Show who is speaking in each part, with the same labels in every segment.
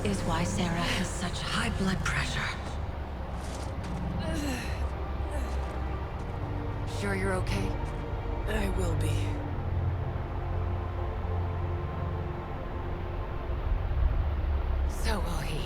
Speaker 1: is why Sarah has such high blood pressure. Sure you're okay?
Speaker 2: I will be.
Speaker 1: So will he.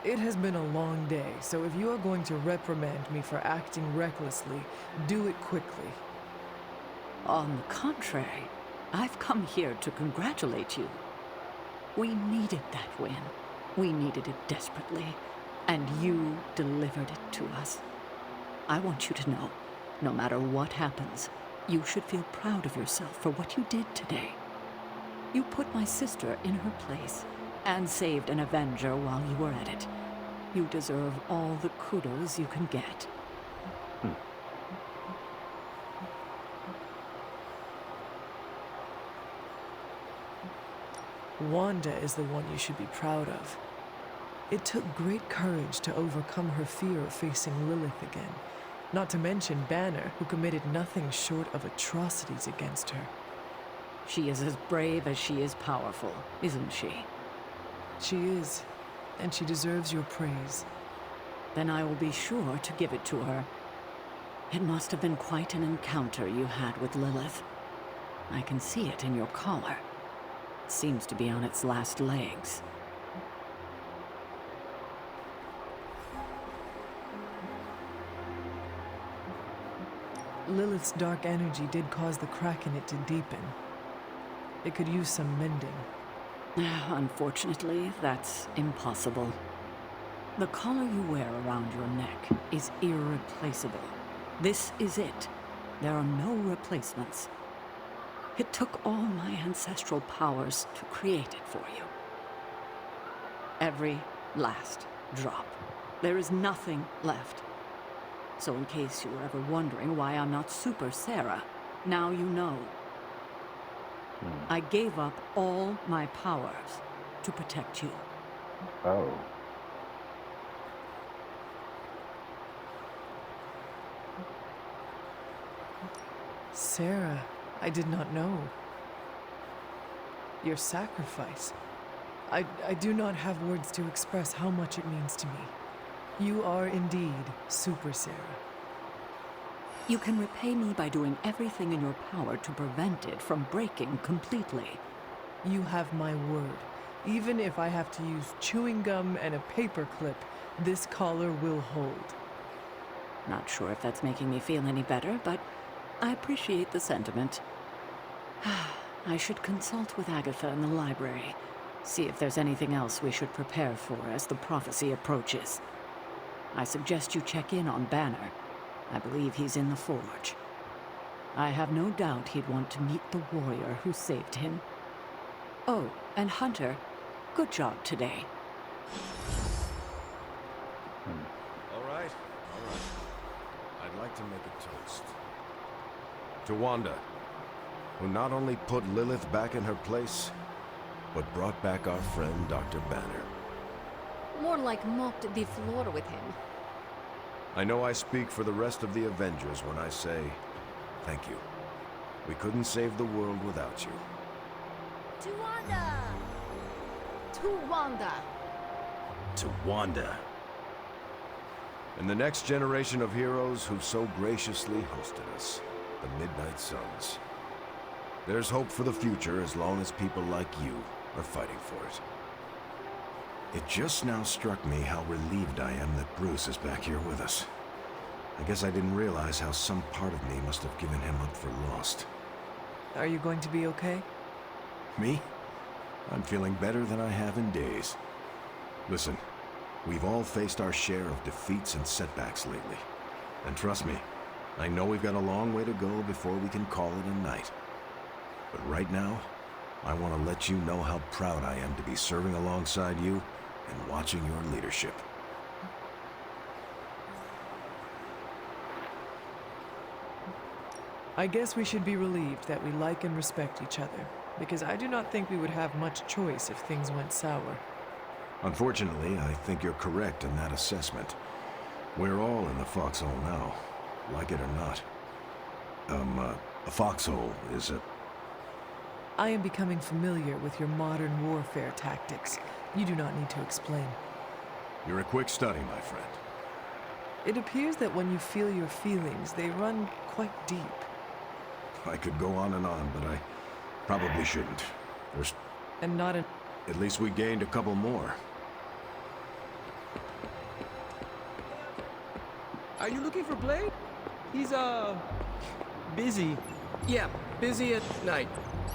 Speaker 2: It has been a long day, so if you are going to reprimand me for acting recklessly, do it quickly.
Speaker 3: On the contrary, I've come here to congratulate you. We needed that win. We needed it desperately, and you delivered it to us. I want you to know, no matter what happens, you should feel proud of yourself for what you did today. You put my sister in her place and saved an Avenger while you were at it. You deserve all the kudos you can get.
Speaker 2: Wanda is the one you should be proud of. It took great courage to overcome her fear of facing Lilith again, not to mention Banner, who committed nothing short of atrocities against her.
Speaker 3: She is as brave as she is powerful, isn't she?
Speaker 2: She is, and she deserves your praise.
Speaker 3: Then I will be sure to give it to her. It must have been quite an encounter you had with Lilith. I can see it in your collar. It seems to be on its last legs.
Speaker 2: Lilith's dark energy did cause the crack in it to deepen. It could use some mending.
Speaker 3: Unfortunately, that's impossible. The collar you wear around your neck is irreplaceable. This is it. There are no replacements. It took all my ancestral powers to create it for you. Every last drop. There is nothing left. So in case you were ever wondering why I'm not Super Sarah, now you know. I gave up all my powers to protect you.
Speaker 4: Oh.
Speaker 2: Sarah, I did not know. Your sacrifice. I do not have words to express how much it means to me. You are indeed Super Sarah.
Speaker 3: You can repay me by doing everything in your power to prevent it from breaking completely.
Speaker 2: You have my word. Even if I have to use chewing gum and a paper clip, this collar will hold.
Speaker 3: Not sure if that's making me feel any better, but I appreciate the sentiment. I should consult with Agatha in the library, see if there's anything else we should prepare for as the prophecy approaches. I suggest you check in on Banner. I believe he's in the Forge. I have no doubt he'd want to meet the warrior who saved him. Oh, and Hunter, good job today.
Speaker 5: All right. I'd like to make a toast. To Wanda, who not only put Lilith back in her place, but brought back our friend Dr. Banner.
Speaker 6: More like mopped the floor with him.
Speaker 5: I know I speak for the rest of the Avengers when I say, thank you. We couldn't save the world without you.
Speaker 6: To Wanda! To Wanda!
Speaker 5: To Wanda. And the next generation of heroes who've so graciously hosted us, the Midnight Suns. There's hope for the future as long as people like you are fighting for it. It just now struck me how relieved I am that Bruce is back here with us. I guess I didn't realize how some part of me must have given him up for lost.
Speaker 2: Are you going to be okay?
Speaker 5: Me? I'm feeling better than I have in days. Listen, we've all faced our share of defeats and setbacks lately. And trust me, I know we've got a long way to go before we can call it a night. But right now, I want to let you know how proud I am to be serving alongside you and watching your leadership.
Speaker 2: I guess we should be relieved that we like and respect each other, because I do not think we would have much choice if things went sour.
Speaker 5: Unfortunately, I think you're correct in that assessment. We're all in the foxhole now, like it or not. A foxhole is a...
Speaker 2: I am becoming familiar with your modern warfare tactics. You do not need to explain.
Speaker 5: You're a quick study, my friend.
Speaker 2: It appears that when you feel your feelings, they run quite deep.
Speaker 5: I could go on, but I probably shouldn't. There's...
Speaker 2: And not an...
Speaker 5: At least we gained a couple more.
Speaker 4: Are you looking for Blade? He's, busy.
Speaker 7: Yeah, busy at night.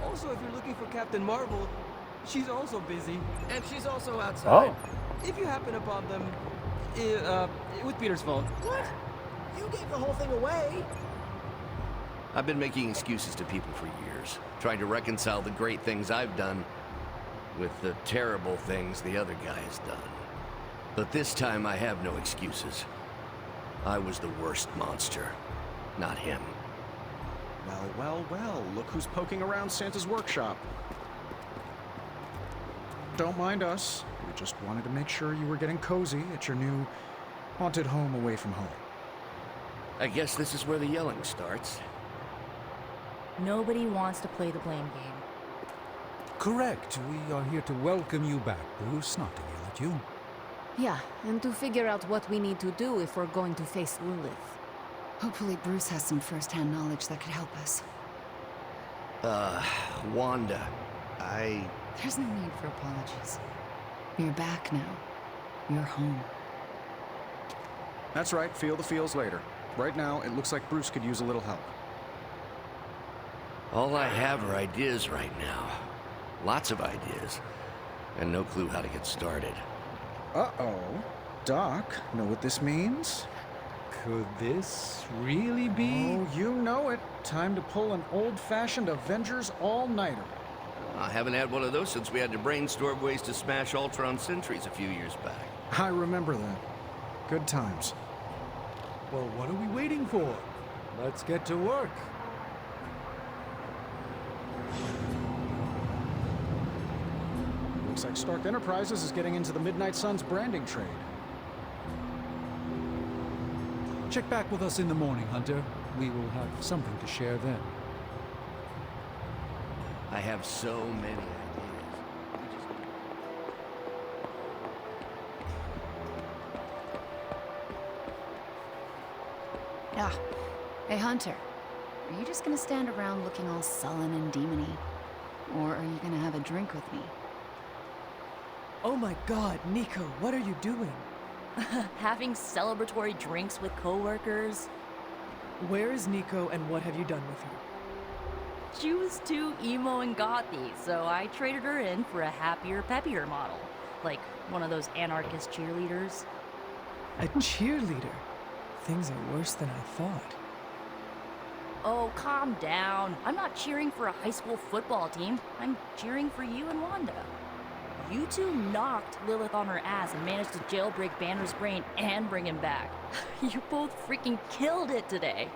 Speaker 4: Also, if you're looking for Captain Marvel, she's also busy.
Speaker 7: And she's also outside.
Speaker 4: If you happen upon them, with Peter's phone.
Speaker 7: What? You gave the whole thing away?
Speaker 8: I've been making excuses to people for years, trying to reconcile the great things I've done with the terrible things the other guy has done. But this time I have no excuses. I was the worst monster, not him.
Speaker 9: Well, well, well, look who's poking around Santa's workshop. Don't mind us. We just wanted to make sure you were getting cozy at your new haunted home away from home.
Speaker 8: I guess this is where the yelling starts.
Speaker 10: Nobody wants to play the blame game.
Speaker 11: Correct. We are here to welcome you back, Bruce, not to yell at you.
Speaker 6: Yeah, and to figure out what we need to do if we're going to face Lilith.
Speaker 1: Hopefully Bruce has some first-hand knowledge that could help us.
Speaker 8: Wanda,
Speaker 1: There's no need for apologies. You're back now. You're home.
Speaker 9: That's right, feel the feels later. Right now, it looks like Bruce could use a little help.
Speaker 8: all I have are ideas right now. Lots of ideas, and no clue how to get started.
Speaker 9: Uh-oh. Doc, know what this means?
Speaker 11: Could this really be?
Speaker 9: Oh, you know it. Time to pull an old-fashioned Avengers all-nighter.
Speaker 8: I haven't had one of those since we had to brainstorm ways to smash Ultron sentries a few years back.
Speaker 9: I remember that. Good times.
Speaker 11: Well, what are we waiting for? Let's get to work.
Speaker 9: Looks like Stark Enterprises is getting into the Midnight Suns branding trade.
Speaker 11: Check back with us in the morning, Hunter. We will have something to share then.
Speaker 8: I have so many ideas.
Speaker 1: Ah, hey Hunter, are you just gonna stand around looking all sullen and demony? Or are you gonna have a drink with me?
Speaker 2: Oh my god, Nico, what are you doing?
Speaker 10: Having celebratory drinks with coworkers.
Speaker 2: Where is Nico and what have you done with her?
Speaker 10: She was too emo and gothy, so I traded her in for a happier, peppier model. Like one of those anarchist cheerleaders.
Speaker 2: A cheerleader? Things are worse than I thought.
Speaker 10: Oh, calm down. I'm not cheering for a high school football team. I'm cheering for you and Wanda. You two knocked Lilith on her ass and managed to jailbreak Banner's brain and bring him back. You both freaking killed it today.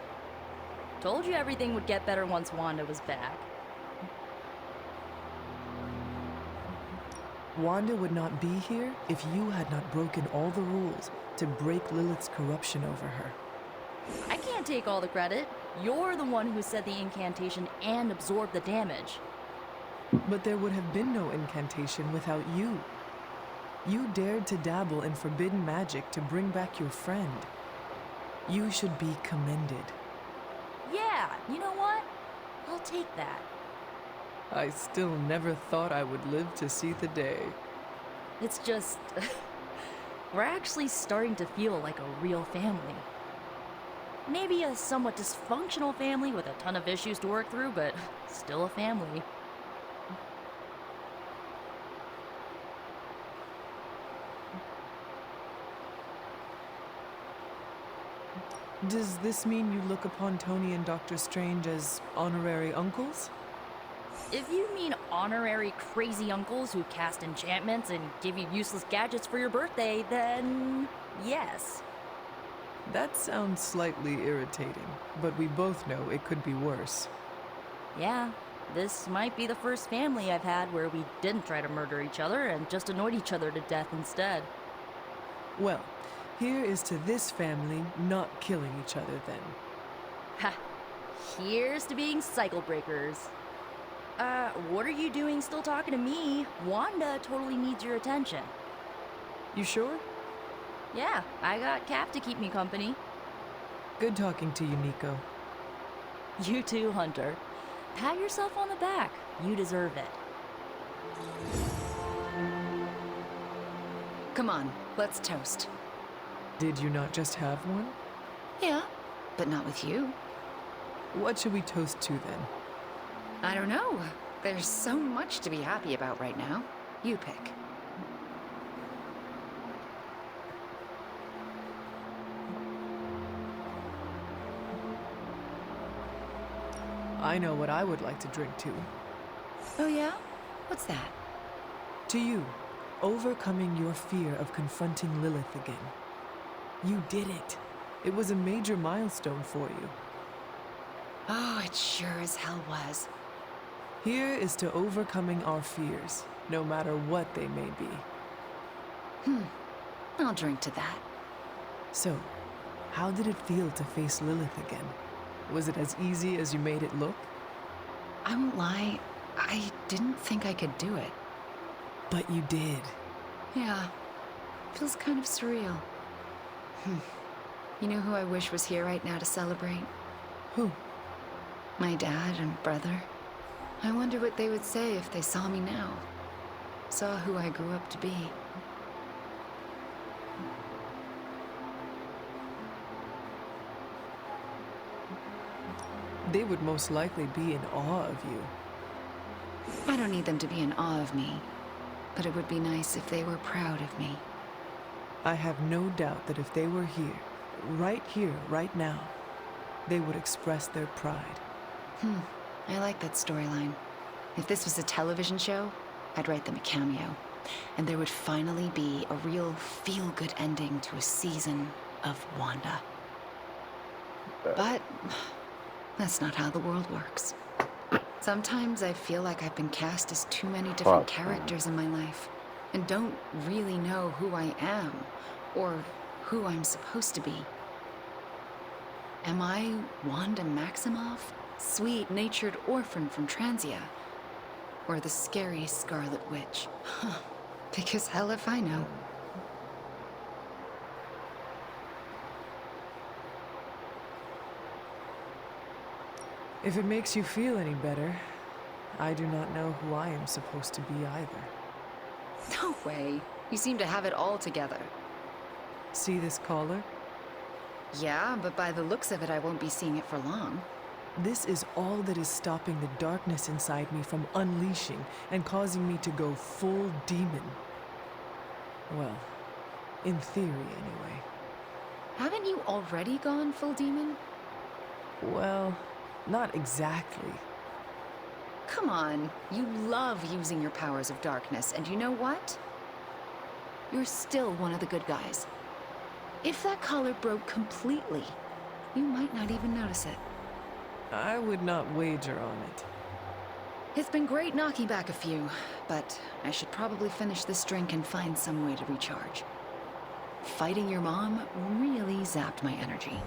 Speaker 10: Told you everything would get better once Wanda was back.
Speaker 2: Wanda would not be here if you had not broken all the rules to break Lilith's corruption over her.
Speaker 10: I can't take all the credit. You're the one who said the incantation and absorbed the damage.
Speaker 2: But there would have been no incantation without you. You dared to dabble in forbidden magic to bring back your friend. You should be commended.
Speaker 10: Yeah, you know what? I'll take that.
Speaker 2: I still never thought I would live to see the day.
Speaker 10: It's just... we're actually starting to feel like a real family. Maybe a somewhat dysfunctional family with a ton of issues to work through, but still a family.
Speaker 2: Does this mean you look upon Tony and Doctor Strange as honorary uncles?
Speaker 10: If you mean honorary crazy uncles who cast enchantments and give you useless gadgets for your birthday, then yes.
Speaker 2: That sounds slightly irritating, but we both know it could be worse.
Speaker 10: Yeah, this might be the first family I've had where we didn't try to murder each other and just annoyed each other to death instead.
Speaker 2: Well, here is to this family not killing each other then.
Speaker 10: Ha! Here's to being cycle breakers. What are you doing still talking to me? Wanda totally needs your attention.
Speaker 2: You sure?
Speaker 10: Yeah, I got Cap to keep me company.
Speaker 2: Good talking to you, Nico.
Speaker 10: You too, Hunter. Pat yourself on the back. You deserve it.
Speaker 1: Come on, let's toast.
Speaker 2: Did you not just have one?
Speaker 1: Yeah, but not with you.
Speaker 2: What should we toast to then?
Speaker 1: I don't know. There's so much to be happy about right now. You pick.
Speaker 2: I know what I would like to drink to.
Speaker 1: Oh yeah? What's that?
Speaker 2: To you, overcoming your fear of confronting Lilith again. You did it. It was a major milestone for you.
Speaker 1: Oh, it sure as hell was.
Speaker 2: Here is to overcoming our fears, no matter what they may be.
Speaker 1: I'll drink to that.
Speaker 2: So, how did it feel to face Lilith again? Was it as easy as you made it look?
Speaker 1: I won't lie, I didn't think I could do it.
Speaker 2: But you did.
Speaker 1: Yeah, feels kind of surreal. You know who I wish was here right now to celebrate?
Speaker 2: Who?
Speaker 1: My dad and brother. I wonder what they would say if they saw me now. Saw who I grew up to be.
Speaker 2: They would most likely be in awe of you.
Speaker 1: I don't need them to be in awe of me, but it would be nice if they were proud of me.
Speaker 2: I have no doubt that if they were here, right now, they would express their pride.
Speaker 1: I like that storyline. If this was a television show, I'd write them a cameo. And there would finally be a real feel-good ending to a season of Wanda. But that's not how the world works. Sometimes I feel like I've been cast as too many different characters in my life, and don't really know who I am, or who I'm supposed to be. Am I Wanda Maximoff, sweet-natured orphan from Transia? Or the scary Scarlet Witch? Because hell if I know.
Speaker 2: If it makes you feel any better, I do not know who I am supposed to be either.
Speaker 1: No way. You seem to have it all together.
Speaker 2: See this collar?
Speaker 1: Yeah, but by the looks of it, I won't be seeing it for long.
Speaker 2: This is all that is stopping the darkness inside me from unleashing and causing me to go full demon. Well, in theory anyway.
Speaker 1: Haven't you already gone full demon?
Speaker 2: Well, not exactly.
Speaker 1: Come on, you love using your powers of darkness, and you know what? You're still one of the good guys. If that collar broke completely, you might not even notice it.
Speaker 2: I would not wager on it.
Speaker 1: It's been great knocking back a few, but I should probably finish this drink and find some way to recharge. Fighting your mom really zapped my energy.